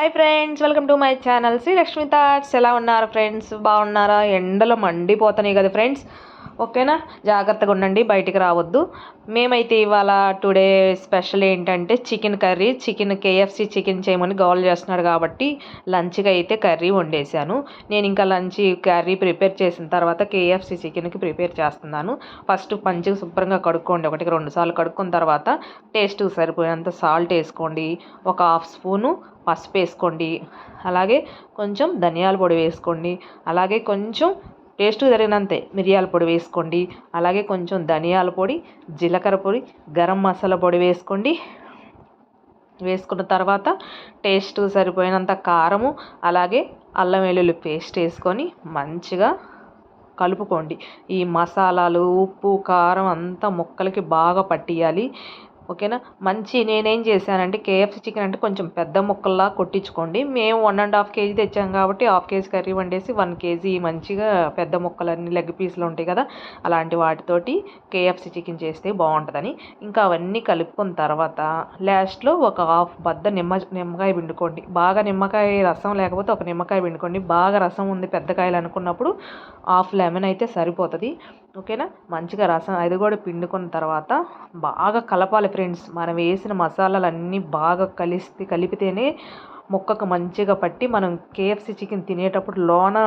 Hi friends, welcome to my channel Shri Lakshmi thoughts. ఎలా ఉన్నారు friends? బాగున్నారా? ఎండలు మండిపోతున్నాయి కదా ఫ్రెండ్స్. ఓకేనా, జాగ్రత్తగా ఉండండి, బయటికి రావద్దు. మేమైతే ఇవాళ టుడే స్పెషల్ ఏంటంటే చికెన్ కర్రీ. కేఎఫ్సి చికెన్ చేయమని గోల్ చేస్తున్నాడు కాబట్టి లంచ్కి అయితే కర్రీ వండేసాను. నేను ఇంకా లంచ్ కర్రీ ప్రిపేర్ చేసిన తర్వాత కేఎఫ్సి చికెన్కి ప్రిపేర్ చేస్తున్నాను. ఫస్ట్ మంచిగా శుభ్రంగా కడుక్కోండి, 1-2 సార్లు కడుక్కున్న తర్వాత టేస్ట్ సరిపోయినంత సాల్ట్ వేసుకోండి, ఒక హాఫ్ స్పూను పసుపు వేసుకోండి, అలాగే కొంచెం ధనియాల పొడి వేసుకోండి, అలాగే కొంచెం టేస్ట్ తగినంతే మిరియాల పొడి వేసుకోండి, అలాగే కొంచెం ధనియాల పొడి, జీలకర్ర పొడి, గరం మసాలా పొడి వేసుకోండి. వేసుకున్న తర్వాత టేస్ట్ సరిపోయినంత కారము, అలాగే అల్లం వెల్లుల్లి పేస్ట్ వేసుకొని మంచిగా కలుపుకోండి. ఈ మసాలాలు, ఉప్పు, కారం అంతా ముక్కలకి బాగా పట్టియాలి. ఓకేనా. నేనేం చేశానంటే కేఎఫ్సి చికెన్ అంటే కొంచెం పెద్ద ముక్కల్లా కొట్టించుకోండి. మేము 1.5 కేజీ తెచ్చాం కాబట్టి 1/2 కేజీ కర్రీ వండేసి 1 కేజీ మంచిగా పెద్ద ముక్కలన్నీ లెగ్ పీసులు ఉంటాయి కదా, అలాంటి వాటితోటి కేఎఫ్సి చికెన్ చేస్తే బాగుంటుందని ఇంకా అవన్నీ కలుపుకున్న తర్వాత లాస్ట్లో ఒక హాఫ్ బద్ద నిమ్మకాయ పిండుకోండి. బాగా నిమ్మకాయ రసం లేకపోతే ఒక నిమ్మకాయ పిండుకోండి. బాగా రసం ఉంది పెద్ద కాయలు అనుకున్నప్పుడు హాఫ్ లెమన్ అయితే సరిపోతుంది. ఓకేనా. మంచిగా రసం అది కూడా పిండుకున్న తర్వాత బాగా కలపాలి ఫ్రెండ్స్. మనం వేసిన మసాలాలన్నీ బాగా కలిపితేనే ముక్కకు మంచిగా పట్టి మనం కేఎఫ్సి చికెన్ తినేటప్పుడు లోన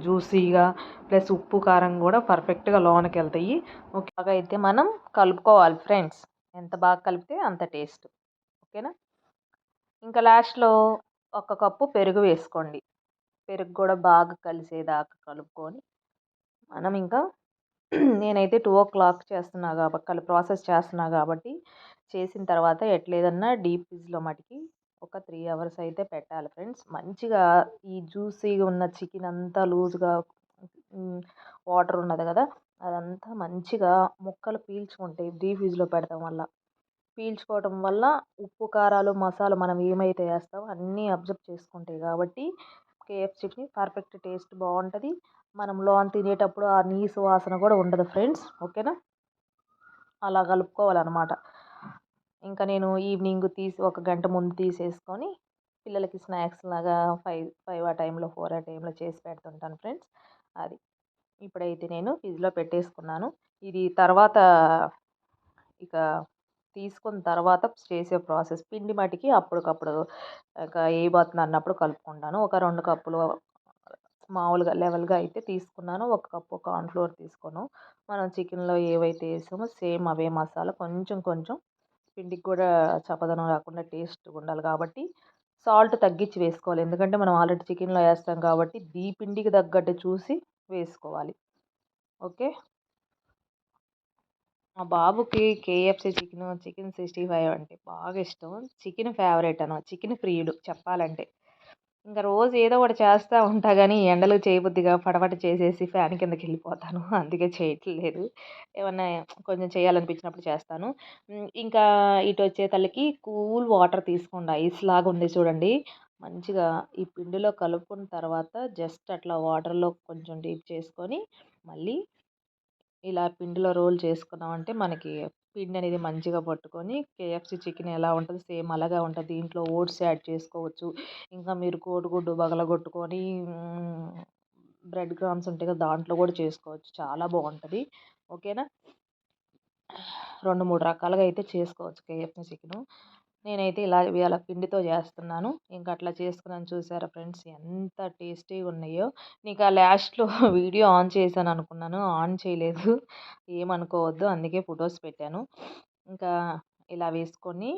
జ్యూసీగా ప్లస్ ఉప్పు కారం కూడా పర్ఫెక్ట్గా లోనకి వెళ్తాయి. ఓకేగా అయితే మనం కలుపుకోవాలి ఫ్రెండ్స్. ఎంత బాగా కలిపితే అంత టేస్ట్. ఓకేనా. ఇంకా లాస్ట్లో 1 కప్పు పెరుగు వేసుకోండి. పెరుగు కూడా బాగా కలిసేదాకా కలుపుకొని మనం ఇంకా నేనైతే 2 o'clock చేస్తున్నా కాబట్టి ప్రాసెస్ చేస్తున్నా కాబట్టి చేసిన తర్వాత ఎట్లేదన్నా డీప్ ఫ్రిడ్జ్లో మటుకి ఒక 3 hours అయితే పెట్టాలి ఫ్రెండ్స్. మంచిగా ఈ జ్యూసీగా ఉన్న చికెన్ అంతా లూజ్గా వాటర్ ఉన్నది కదా, అదంతా మంచిగా ముక్కలు పీల్చుకుంటాయి డీప్ ఫ్రిడ్జ్లో పెడతాం వల్ల. పీల్చుకోవటం వల్ల ఉప్పు కారాలు మసాలా మనం ఏమైతే వేస్తామో అన్నీ అబ్జర్వ్ చేసుకుంటాయి కాబట్టి కేఎఫ్సీకి పర్ఫెక్ట్ టేస్ట్ బాగుంటుంది. మనం లోన్ తినేటప్పుడు ఆ నీసు వాసన కూడా ఉండదు ఫ్రెండ్స్. ఓకేనా. అలా కలుపుకోవాలన్నమాట. ఇంకా నేను ఈవినింగ్ తీసి 1 గంట ముందు తీసేసుకొని పిల్లలకి స్నాక్స్ లాగా 5 ఆ టైంలో 4 ఆ టైంలో చేసి పెడుతుంటాను ఫ్రెండ్స్. అది ఇప్పుడైతే నేను ఫ్రిడ్జ్లో పెట్టేసుకున్నాను. ఇది తర్వాత ఇక తీసుకున్న తర్వాత చేసే ప్రాసెస్ పిండి మటికి అప్పటికప్పుడు ఇక వేయబోతున్నా అన్నప్పుడు కలుపుకుంటాను. ఒక 2 కప్పులు మామూలుగా లెవెల్గా అయితే తీసుకున్నాను. 1 కప్పు కార్న్‌ఫ్లోర్ తీసుకున్నాను. మనం చికెన్లో ఏవైతే వేసామో సేమ్ అవే మసాలా కొంచెం కొంచెం పిండికి కూడా చప్పదనం రాకుండా టేస్ట్గా ఉండాలి కాబట్టి సాల్ట్ తగ్గించి వేసుకోవాలి. ఎందుకంటే మనం ఆల్రెడీ చికెన్లో వేస్తాం కాబట్టి ఈ పిండికి తగ్గట్టు చూసి వేసుకోవాలి. ఓకే. మా బాబుకి కేఎఫ్సి చికెన్ 65 అంటే బాగా ఇష్టం. చికెన్ ఫేవరెట్ అనమాట. చికెన్ ప్రియుడు చెప్పాలంటే. ఇంకా రోజు ఏదో ఒకటి చేస్తూ ఉంటా కానీ ఎండలు చేయబుద్దిగా ఫటాఫట చేసేసి ఫ్యాన్ కిందకి వెళ్ళిపోతాను. అందుకే చేయట్లేదు. ఏమన్నా కొంచెం చేయాలనిపించినప్పుడు చేస్తాను. ఇంకా ఇటు వచ్చే తలకి కూల్ వాటర్ తీసుకోండి. ఐస్ లాగా ఉంది చూడండి. మంచిగా ఈ పిండిలో కలుపుకున్న తర్వాత జస్ట్ అట్లా వాటర్లో కొంచెం డీప్ చేసుకొని మళ్ళీ ఇలా పిండిలో రోల్ చేసుకున్నామంటే మనకి పిండి అనేది మంచిగా పట్టుకొని కేఎఫ్సి చికెన్ ఎలా ఉంటుంది సేమ్ అలాగే ఉంటుంది. దీంట్లో ఓట్స్ యాడ్ చేసుకోవచ్చు. ఇంకా మీరు కోడిగుడ్డు పగలగొట్టుకొని బ్రెడ్ క్రమ్స్ ఉంటాయి కదా, దాంట్లో కూడా చేసుకోవచ్చు. చాలా బాగుంటుంది. ఓకేనా. 2-3 రకాలుగా అయితే చేసుకోవచ్చు కేఎఫ్సి చికెను. నేనైతే ఇలా పిండితో చేస్తున్నాను. ఇంకా అట్లా చేసుకున్నాను. చూసారా ఫ్రెండ్స్ ఎంత టేస్టీగా ఉన్నాయో. నీకు ఆ లాస్ట్లో వీడియో ఆన్ చేశాను అనుకున్నాను, ఆన్ చేయలేదు, ఏమనుకోవద్దు, అందుకే ఫొటోస్ పెట్టాను. ఇంకా ఇలా వేసుకొని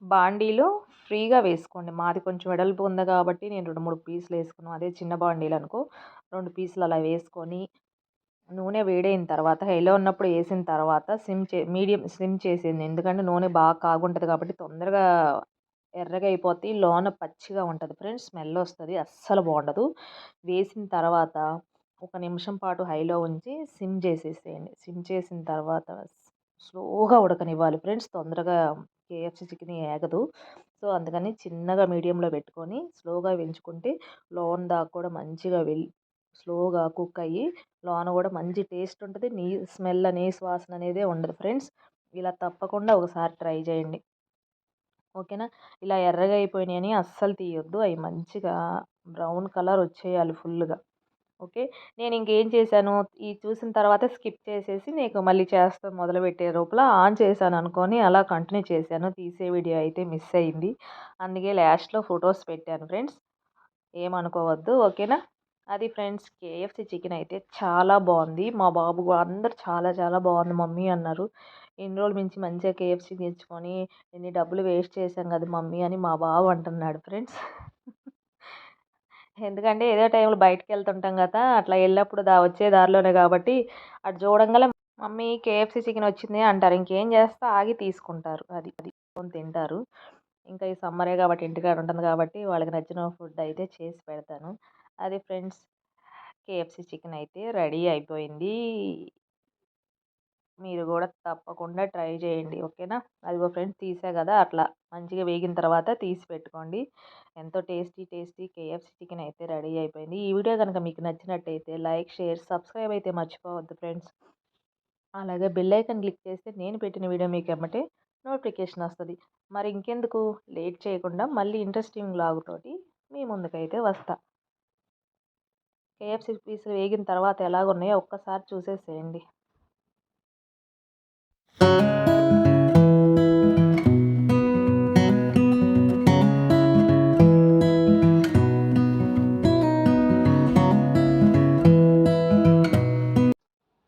బాండీలో ఫ్రీగా వేసుకోండి. మాది కొంచెం వెడల్పు ఉంది కాబట్టి నేను 2-3 పీసులు వేసుకున్నాను. అదే చిన్న బాండీలు అనుకో 2 పీసులు అలా వేసుకొని నూనె వేడైన తర్వాత హైలో ఉన్నప్పుడు వేసిన తర్వాత మీడియం సిమ్ చేసింది. ఎందుకంటే నూనె బాగా కాగుంటుంది కాబట్టి తొందరగా ఎర్రగా అయిపోతాయి. లోన పచ్చిగా ఉంటుంది ఫ్రెండ్స్. స్మెల్ వస్తుంది, అస్సలు బాగుండదు. వేసిన తర్వాత 1 నిమిషం పాటు హైలో ఉంచి సిమ్ చేసేసేయండి. సిమ్ చేసిన తర్వాత స్లోగా ఉడకనివ్వాలి ఫ్రెండ్స్. తొందరగా కేఎఫ్సి చికెన్ ఏగదు. సో అందుకని చిన్నగా మీడియంలో పెట్టుకొని స్లోగా పెంచుకుంటే లోన దాకా కూడా మంచిగా స్లోగా కుక్ అయ్యి లోన కూడా మంచి టేస్ట్ ఉంటుంది. స్మెల్ నీసు వాసన అనేదే ఉండదు ఫ్రెండ్స్. ఇలా తప్పకుండా ఒకసారి ట్రై చేయండి. ఓకేనా. ఇలా ఎర్రగా అయిపోయినాయని అస్సలు తీయొద్దు. అవి మంచిగా బ్రౌన్ కలర్ వచ్చేయాలి ఫుల్గా. ఓకే. నేను ఇంకేం చేశాను, చూసిన తర్వాత స్కిప్ చేసేసి నీకు మళ్ళీ చేస్తాను మొదలుపెట్టే లోపల ఆన్ చేశాను అనుకోని అలా కంటిన్యూ చేశాను. తీసే వీడియో అయితే మిస్ అయింది. అందుకే లాస్ట్‌లో ఫొటోస్ పెట్టాను ఫ్రెండ్స్. ఏమనుకోవద్దు. ఓకేనా. అది ఫ్రెండ్స్ కేఎఫ్‌సి చికెన్ అయితే చాలా బాగుంది. మా బాబు అందరూ చాలా చాలా బాగుంది మమ్మీ అన్నారు. ఇన్ని రోజులు మించి మంచిగా కేఎఫ్‌సి తెచ్చుకొని ఇన్ని డబ్బులు వేస్ట్ చేశాం కదా మమ్మీ అని మా బాబు అంటున్నాడు ఫ్రెండ్స్. ఎందుకంటే ఏదో టైంలో బయటికెళ్తుంటాం గదా! అట్లా ఎళ్ళినప్పుడు వచ్చే దారిలోనే గాబట్టి అటు చూడంగానే మమ్మీ కేఎఫ్‌సి చికెన్ వచ్చింది అంటారు. ఇంకేం చేస్తా ఆగి తీసుకుంటారు. అది కొని తింటారు. ఇంకా ఈ సమ్మరే గాబట్టి ఇంటికాడ ఉంటుంది గాబట్టి వాళ్ళకి నచ్చిన ఫుడ్ అయితే చేసి పెడతాను. అది ఫ్రెండ్స్ కేఎఫ్‌సి చికెన్ అయితే రెడీ అయిపోయింది. మీరు గూడా తప్పకుండా ట్రై చేయండి. ఓకేనా. అదిగో ఫ్రెండ్స్ తీసా గదా! అట్లా మంచిగా వేగిన తర్వాత తీసి పెట్టుకోండి. ఎంతో టేస్టీ కేఎఫ్‌సి చికెన్ అయితే రెడీ అయిపోయింది. ఈ వీడియో గనుక మీకు నచ్చినట్టయితే లైక్, షేర్, సబ్స్క్రైబ్ అయితే మర్చిపోవద్దు ఫ్రెండ్స్. అలాగే బెల్ ఐకాన్ క్లిక్ చేస్తే నేను పెట్టిన వీడియో మీకు ఎమ్మటే నోటిఫికేషన్ వస్తది. మరి ఇంకెందుకు లేట్ చేయకుండా మళ్ళీ ఇంట్రెస్టింగ్ వ్లాగ్ తోటి మీ ముందుకైతే వస్తా. కేఎఫ్‌సి పీసులు వేగిన తర్వాత ఎలాగున్నాయో ఒక్కసారి చూసేసేయండి.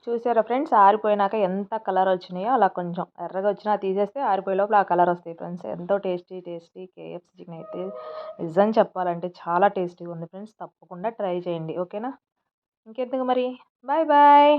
చూసారా ఫ్రెండ్స్ ఆరిపోయినాక ఎంత కలర్ వచ్చినాయో అలా కొంచెం ఎర్రగా వచ్చినా తీసేస్తే ఆరిపోయే లోపల ఆ కలర్ వస్తాయి ఫ్రెండ్స్. ఎంతో టేస్టీ కేఎఫ్‌సి చికెన్ అయితే నిజం చెప్పాలంటే చాలా టేస్టీగా ఉంది ఫ్రెండ్స్. తప్పకుండా ట్రై చేయండి. ఓకేనా. ఇంకెందుకు మరి. Bye bye.